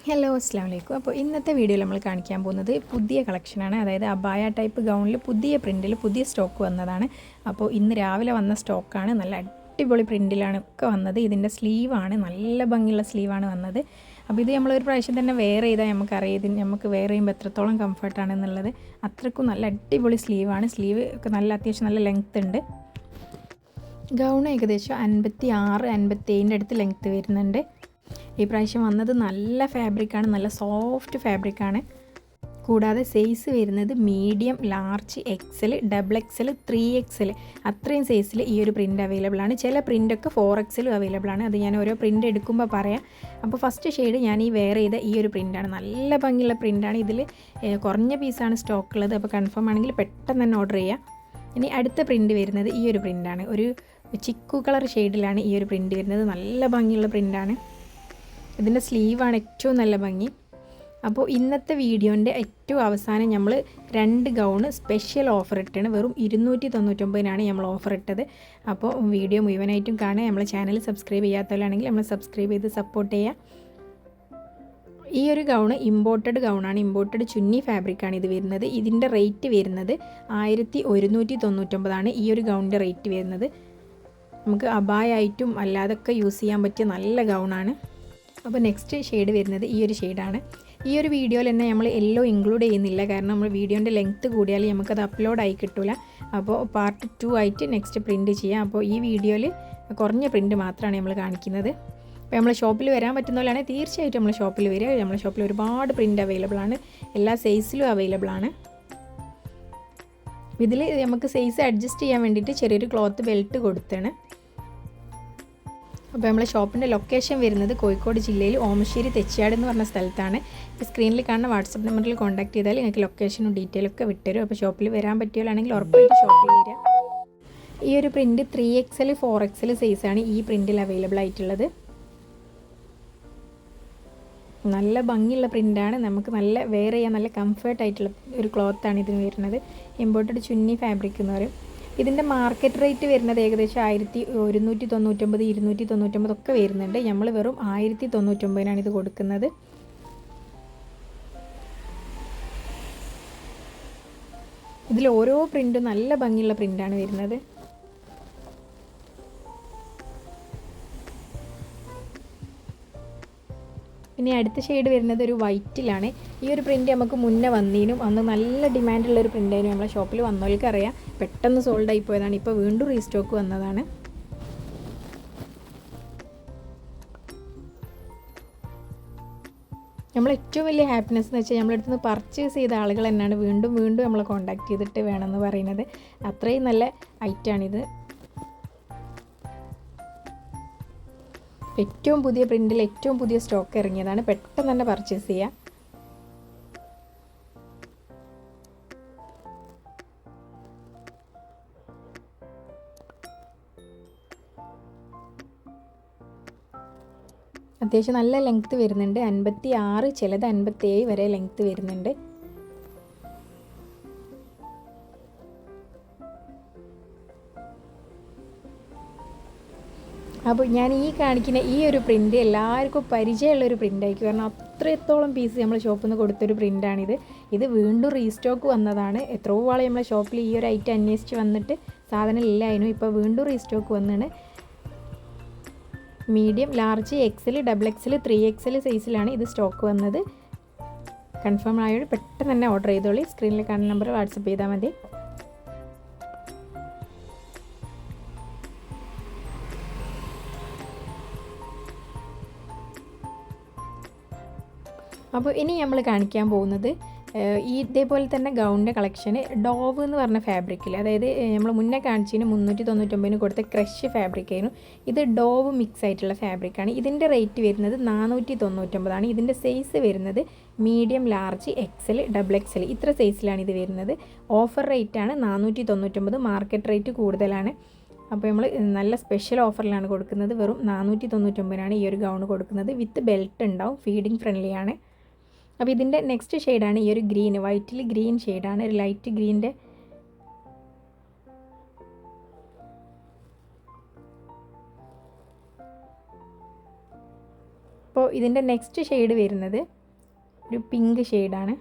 Hello അസ്സാം വലൈക്കും. അപ്പോൾ ഇന്നത്തെ വീഡിയോയിൽ നമ്മൾ കാണിക്കാൻ പോകുന്നത് പുതിയ കളക്ഷനാണ്. അതായത് അബായ ടൈപ്പ് ഗൗണിൽ പുതിയ പ്രിൻറ്റിൽ പുതിയ സ്റ്റോക്ക് വന്നതാണ്. അപ്പോൾ ഇന്ന് രാവിലെ വന്ന സ്റ്റോക്കാണ്. നല്ല അടിപൊളി പ്രിൻറ്റിലാണ് ഒക്കെ വന്നത്. ഇതിൻ്റെ സ്ലീവാണ്, നല്ല ഭംഗിയുള്ള സ്ലീവാണ് വന്നത്. അപ്പോൾ ഇത് നമ്മളൊരു പ്രാവശ്യം തന്നെ വെയർ ചെയ്താൽ നമുക്കറിയാം ഇതിന് നമുക്ക് വെയർ ചെയ്യുമ്പോൾ എത്രത്തോളം കംഫർട്ടാണെന്നുള്ളത്. അത്രക്കും നല്ല അടിപൊളി സ്ലീവാണ്. സ്ലീവ് ഒക്കെ നല്ല അത്യാവശ്യം നല്ല ലെങ്ത്ത് ഉണ്ട്. ഗൗൺ ഏകദേശം 56-57 അടുത്ത് ലെങ്ത്ത് വരുന്നുണ്ട്. ഈ പ്രാവശ്യം വന്നത് നല്ല ഫാബ്രിക്കാണ്, നല്ല സോഫ്റ്റ് ഫാബ്രിക്കാണ്. കൂടാതെ സൈസ് വരുന്നത് medium, large, XL, double XL, 3XL അത്രയും സൈസിൽ ഈ ഒരു പ്രിൻ്റ് അവൈലബിൾ ആണ്. ചില പ്രിൻ്റൊക്കെ 4XL അവൈലബിൾ ആണ്. അത് ഞാൻ ഓരോ പ്രിൻ്റ് എടുക്കുമ്പോൾ പറയാം. അപ്പോൾ ഫസ്റ്റ് ഷെയ്ഡ് ഞാൻ ഈ വെയർ ചെയ്ത ഈ ഒരു പ്രിൻ്റാണ്. നല്ല ഭംഗിയുള്ള പ്രിൻ്റാണ്. ഇതിൽ കുറഞ്ഞ പീസാണ് സ്റ്റോക്ക് ഉള്ളത്. അപ്പോൾ കൺഫേം ആണെങ്കിൽ പെട്ടെന്ന് തന്നെ ഓർഡർ ചെയ്യാം. ഇനി അടുത്ത പ്രിൻ്റ് വരുന്നത് ഈ ഒരു പ്രിൻ്റാണ്. ഒരു ചിക്കു കളർ ഷെയ്ഡിലാണ് ഈ ഒരു പ്രിൻ്റ് വരുന്നത്. നല്ല ഭംഗിയുള്ള പ്രിൻ്റാണ്. ഇതിൻ്റെ സ്ലീവാണ് ഏറ്റവും നല്ല ഭംഗി. അപ്പോൾ ഇന്നത്തെ വീഡിയോൻ്റെ ഏറ്റവും അവസാനം നമ്മൾ 2 ഗൗണ് സ്പെഷ്യൽ ഓഫർ ഇട്ടാണ്. വെറും 299-നാണ് നമ്മൾ ഓഫർ ഇട്ടത്. അപ്പോൾ വീഡിയോ മുഴുവനായിട്ടും കാണുക. നമ്മളെ ചാനൽ സബ്സ്ക്രൈബ് ചെയ്യാത്തവരാണെങ്കിൽ നമ്മൾ സബ്സ്ക്രൈബ് ചെയ്ത് സപ്പോർട്ട് ചെയ്യുക. ഈ ഒരു ഗൗണ് ഇമ്പോർട്ടഡ് ഗൗണാണ്. ഇമ്പോർട്ടഡ് ചുന്നി ഫാബ്രിക്കാണ് ഇത് വരുന്നത്. ഇതിൻ്റെ റേറ്റ് വരുന്നത് 1199 ഈ ഒരു ഗൗണിൻ്റെ റേറ്റ് വരുന്നത്. നമുക്ക് അബായായിട്ടും അല്ലാതൊക്കെ യൂസ് ചെയ്യാൻ പറ്റിയ നല്ല ഗൗണാണ്. അപ്പോൾ നെക്സ്റ്റ് ഷെയ്ഡ് വരുന്നത് ഈ ഒരു ഷെയ്ഡാണ്. ഈ ഒരു വീഡിയോയിൽ തന്നെ നമ്മൾ യെല്ലോ ഇൻക്ലൂഡ് ചെയ്യുന്നില്ല, കാരണം നമ്മൾ വീഡിയോൻ്റെ ലെങ്ത്ത് കൂടിയാൽ നമുക്കത് അപ്ലോഡായി കിട്ടില്ല. അപ്പോൾ പാർട്ട് 2 ആയിട്ട് നെക്സ്റ്റ് പ്രിൻറ്റ് ചെയ്യാം. അപ്പോൾ ഈ വീഡിയോയിൽ കുറഞ്ഞ പ്രിൻറ്റ് മാത്രമാണ് നമ്മൾ കാണിക്കുന്നത്. അപ്പോൾ നമ്മൾ ഷോപ്പിൽ വരാൻ പറ്റുന്നവരാണെങ്കിൽ തീർച്ചയായിട്ടും നമ്മൾ ഷോപ്പിൽ വരിക. നമ്മുടെ ഷോപ്പിൽ ഒരുപാട് പ്രിൻറ്റ് അവൈലബിൾ ആണ്, എല്ലാ സൈസിലും അവൈലബിൾ ആണ്. ഇതിൽ നമുക്ക് സൈസ് അഡ്ജസ്റ്റ് ചെയ്യാൻ വേണ്ടിയിട്ട് ചെറിയൊരു ക്ലോത്ത് ബെൽറ്റ് കൊടുത്താണ്. അപ്പോൾ നമ്മളെ ഷോപ്പിൻ്റെ ലൊക്കേഷൻ വരുന്നത് കോഴിക്കോട് ജില്ലയിൽ ഓമശ്ശേരി തെച്ചിയാട് എന്ന് പറഞ്ഞ സ്ഥലത്താണ്. ഇപ്പോൾ സ്ക്രീനിൽ കാണുന്ന വാട്സപ്പ് നമ്പറിൽ കോൺടാക്ട് ചെയ്താൽ നിങ്ങൾക്ക് ലൊക്കേഷനും ഡീറ്റെയിലൊക്കെ വിട്ടുതരും. അപ്പോൾ ഷോപ്പിൽ വരാൻ പറ്റുകയാണെങ്കിൽ ഉറപ്പായിട്ട് ഷോപ്പിൽ വരിക. ഈ ഒരു പ്രിൻറ്റ് 3XL 4XL സൈസാണ് ഈ പ്രിൻറ്റിൽ അവൈലബിൾ ആയിട്ടുള്ളത്. നല്ല ഭംഗിയുള്ള പ്രിൻ്റാണ്. നമുക്ക് നല്ല വെയർ ചെയ്യാൻ നല്ല കംഫർട്ടായിട്ടുള്ള ഒരു ക്ലോത്താണ് ഇതിന് വരുന്നത്. ഇമ്പോർട്ടഡ് ചുന്നി ഫാബ്രിക് എന്ന് പറയും. ഇതിൻ്റെ മാർക്കറ്റ് റേറ്റ് വരുന്നത് ഏകദേശം 1199, 299 ഒക്കെ വരുന്നുണ്ട്. നമ്മൾ വെറും 1099-നാണ് ഇത് കൊടുക്കുന്നത്. ഇതിൽ ഓരോ പ്രിൻറ്റും നല്ല ഭംഗിയുള്ള പ്രിൻ്റാണ് വരുന്നത്. ഇനി അടുത്ത ഷെയ്ഡ് വരുന്നത് ഒരു വൈറ്റിലാണ്. ഈ ഒരു പ്രിൻറ്റ് നമുക്ക് മുന്നേ വന്നീനും അന്ന് നല്ല ഡിമാൻഡുള്ളൊരു പ്രിൻ്റായിരുന്നു. നമ്മളെ ഷോപ്പിൽ വന്നവർക്ക് അറിയാം, പെട്ടെന്ന് സോൾഡ് ആയി പോയതാണ്. ഇപ്പോൾ വീണ്ടും റീസ്റ്റോക്ക് വന്നതാണ്. നമ്മൾ ഏറ്റവും വലിയ ഹാപ്പിനെസ് എന്ന് വെച്ചാൽ നമ്മളടുത്ത് നിന്ന് പർച്ചേസ് ചെയ്ത ആളുകൾ തന്നെയാണ് വീണ്ടും വീണ്ടും നമ്മളെ കോൺടാക്ട് ചെയ്തിട്ട് വേണമെന്ന് പറയുന്നത്. അത്രയും നല്ല ഐറ്റാണിത്. ഏറ്റവും പുതിയ പ്രിൻറ്റിൽ ഏറ്റവും പുതിയ സ്റ്റോക്ക് ഇറങ്ങിയതാണ്. പെട്ടെന്ന് തന്നെ പർച്ചേസ് ചെയ്യുക. അത്യാവശ്യം നല്ല ലെങ്ത്ത് വരുന്നുണ്ട്. 56, ചിലത് 57 വരെ ലെങ്ത്ത് വരുന്നുണ്ട്. അപ്പോൾ ഞാൻ ഈ കാണിക്കുന്ന ഈ ഒരു പ്രിൻറ്റ് എല്ലാവർക്കും പരിചയമുള്ളൊരു പ്രിൻ്റായിരിക്കും, കാരണം അത്രത്തോളം പീസ് നമ്മൾ ഷോപ്പിൽ നിന്ന് കൊടുത്തൊരു പ്രിൻ്റാണിത്. ഇത് വീണ്ടും റീസ്റ്റോക്ക് വന്നതാണ്. എത്രയോ ആൾ നമ്മളെ ഷോപ്പിൽ ഈ ഒരു ഐറ്റം അന്വേഷിച്ച് വന്നിട്ട് സാധനം ഇല്ലായിരുന്നു. ഇപ്പോൾ വീണ്ടും റീസ്റ്റോക്ക് വന്നാണ്. Medium, large, XL, double XL, 3XL സൈസിലാണ് ഇത് സ്റ്റോക്ക് വന്നത്. കൺഫേം ആയോട് പെട്ടെന്ന് തന്നെ ഓർഡർ ചെയ്തോളി. സ്ക്രീനിൽ കാണുന്ന നമ്പർ വാട്സപ്പ് ചെയ്താൽ മതി. അപ്പോൾ ഇനി നമ്മൾ കാണിക്കാൻ പോകുന്നത് ഇതേപോലെ തന്നെ ഗൗണിൻ്റെ കളക്ഷന് ഡോവ് എന്ന് പറഞ്ഞ ഫാബ്രിക്കിൽ, അതായത് നമ്മൾ മുന്നേ കാണിച്ചതിന് 399 കൊടുത്ത ക്രഷ് ഫാബ്രിക്കായിരുന്നു. ഇത് ഡോവ് മിക്സ് ആയിട്ടുള്ള ഫാബ്രിക്കാണ്. ഇതിൻ്റെ റേറ്റ് വരുന്നത് 499. ഇതിൻ്റെ സൈസ് വരുന്നത് medium, large, XL, double XL ഇത്ര സൈസിലാണ് ഇത് വരുന്നത്. ഓഫർ റേറ്റാണ് 499. മാർക്കറ്റ് റേറ്റ് കൂടുതലാണ്. അപ്പോൾ നമ്മൾ നല്ല സ്പെഷ്യൽ ഓഫറിലാണ് കൊടുക്കുന്നത്. വെറും 499-നാണ് ഈ ഒരു ഗൗൺ കൊടുക്കുന്നത്. വിത്ത് ബെൽറ്റ് ഉണ്ടാവും. ഫീഡിങ് ഫ്രണ്ട്ലിയാണ്. അപ്പോൾ ഇതിൻ്റെ നെക്സ്റ്റ് ഷെയ്ഡാണ് ഈ ഒരു ഗ്രീൻ, വൈറ്റിൽ ഗ്രീൻ ഷെയ്ഡാണ്. ഒരു ലൈറ്റ് ഗ്രീൻ്റെ അപ്പോൾ ഇതിൻ്റെ നെക്സ്റ്റ് ഷെയ്ഡ് വരുന്നത് ഒരു പിങ്ക് ഷെയ്ഡാണ്,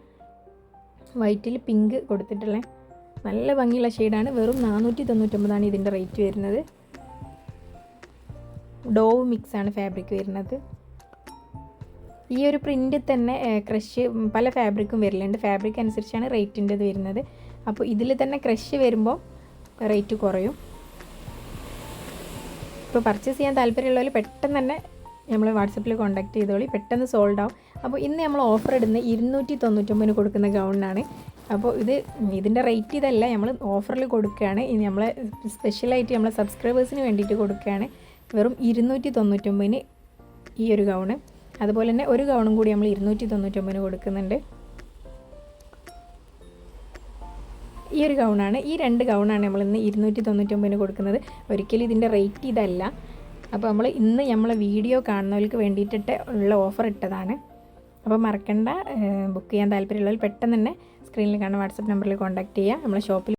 വൈറ്റിൽ പിങ്ക് കൊടുത്തിട്ടുള്ള നല്ല ഭംഗിയുള്ള ഷെയ്ഡാണ്. വെറും 499 ഇതിൻ്റെ റേറ്റ് വരുന്നത്. ഡോവ് മിക്സാണ് ഫാബ്രിക് വരുന്നത്. ഈ ഒരു പ്രിൻ്റ് തന്നെ ക്രഷ് പല ഫാബ്രിക്കും വരലുണ്ട്, ഫാബ്രിക് അനുസരിച്ചാണ് റേറ്റിൻ്റെത് വരുന്നത്. അപ്പോൾ ഇതിൽ തന്നെ ക്രഷ് വരുമ്പോൾ റേറ്റ് കുറയും. ഇപ്പോൾ പർച്ചേസ് ചെയ്യാൻ താല്പര്യമുള്ളവർ പെട്ടെന്ന് തന്നെ നമ്മൾ വാട്സപ്പിൽ കോൺടാക്ട് ചെയ്തോളി, പെട്ടെന്ന് സോൾഡ് ആവും. അപ്പോൾ ഇന്ന് നമ്മൾ ഓഫർ ഇടുന്ന 299 കൊടുക്കുന്ന ഗൗണിനാണ്. അപ്പോൾ ഇതിൻ്റെ റേറ്റ് ഇതല്ല, നമ്മൾ ഓഫറിൽ കൊടുക്കുകയാണ്. ഇനി നമ്മളെ സ്പെഷ്യലായിട്ട് നമ്മളെ സബ്സ്ക്രൈബേഴ്സിന് വേണ്ടിയിട്ട് കൊടുക്കുകയാണ്. വെറും 299 ഈ ഒരു ഗൗണ്. അതുപോലെ തന്നെ ഒരു ഗൗണും കൂടി നമ്മൾ 299 കൊടുക്കുന്നുണ്ട്. ഈ ഒരു ഗൗണാണ്, ഈ 2 ഗൗണാണ് നമ്മൾ ഇന്ന് 299 കൊടുക്കുന്നത്. ഒരിക്കലും ഇതിൻ്റെ റേറ്റ് ഇതല്ല. അപ്പോൾ നമ്മൾ ഇന്ന് നമ്മളെ വീഡിയോ കാണുന്നവർക്ക് വേണ്ടിയിട്ട് ഉള്ള ഓഫർ ഇട്ടതാണ്. അപ്പോൾ മറക്കണ്ട, ബുക്ക് ചെയ്യാൻ താല്പര്യമുള്ളവർ പെട്ടെന്ന് തന്നെ സ്ക്രീനിൽ കാണുന്ന വാട്സപ്പ് നമ്പറിൽ കോൺടാക്ട് ചെയ്യുക. നമ്മളെ ഷോപ്പിൽ